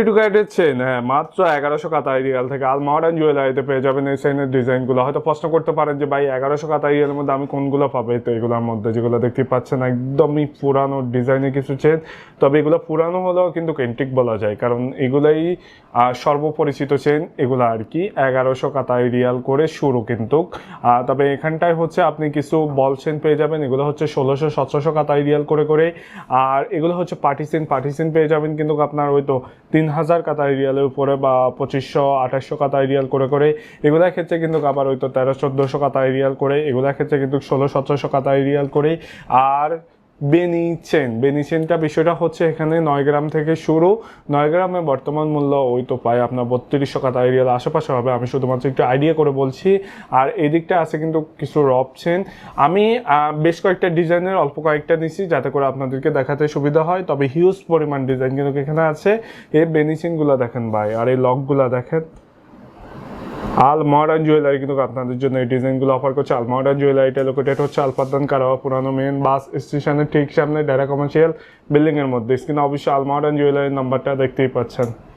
Two ক্যারেটের chain, হ্যাঁ, মাত্র 1100 কাতারি রিয়াল থেকে আল মডার্ন জুয়েলারিতে পেয়ে যাবেন এই চেনের ডিজাইনগুলো। হয়তো প্রশ্ন করতে পারেন যে ভাই 1100 কাতারি রিয়ালের মধ্যে আমি কোনগুলো পাবো? তো এগুলোর মধ্যে যেগুলো দেখতে পাচ্ছেন একদমই পুরানো ডিজাইনের কিছু চেন, তবে এগুলো পুরানো হলেও কিন্তু এন্টিক বলা যায়, কারণ এগুলাই সর্বপরিচিত চেন এগুলো আর কি। 1100 কাতারি রিয়াল করে শুরু কিন্তু। তবে এখানটায় হচ্ছে আপনি কিছু বল চেন পেয়ে যাবেন, এগুলো হচ্ছে 1600-1700 কাতারি রিয়াল করে করে। আর এগুলো হচ্ছে পার্টি চেন পেয়ে যাবেন কিন্তু আপনার ওই তো 3000 কাতারি রিয়ালের উপরে বা 2500-2800 কাতারি রিয়াল করে করে। এগুলোর ক্ষেত্রে কিন্তু আবার ওই তো 1300-1400 কাতারি রিয়াল করে, এগুলোর ক্ষেত্রে কিন্তু 1600-1700 কাতারি রিয়াল করে। আর বেনি চেনটা বিষয়টা হচ্ছে এখানে 9 গ্রাম থেকে শুরু। 9 গ্রামে বর্তমান মূল্য ওই তো পায় আপনার 3200 কাতারি রিয়াল আশেপাশে হবে, আমি শুধুমাত্র একটু আইডিয়া করে বলছি। আর এই দিকটা আছে কিন্তু কিছু রব চেন, আমি বেশ কয়েকটা ডিজাইনের অল্প কয়েকটা নিছি যাতে করে আপনাদেরকে দেখাতে সুবিধা হয়, তবে হিউজ পরিমাণ ডিজাইন কিন্তু এখানে আছে। এই বেনি চেনগুলো দেখেন ভাই, আর এই লকগুলো দেখেন। আল মডার্ন জুয়েলারি কিন্তু আপনাদের জন্য এই ডিজাইনগুলো অফার করছে। আল মডার্ন জুয়েলারিটা লোকেটেড হচ্ছে আলফাদান কারাওয়া পুরানো মেন বাস স্টেশনের ঠিক সামনে, ডেরা কমার্শিয়াল বিল্ডিং এর মধ্যে। স্ক্রিনে অবশ্যই আল মডার্ন জুয়েলারির নাম্বারটা দেখতেই পাচ্ছেন।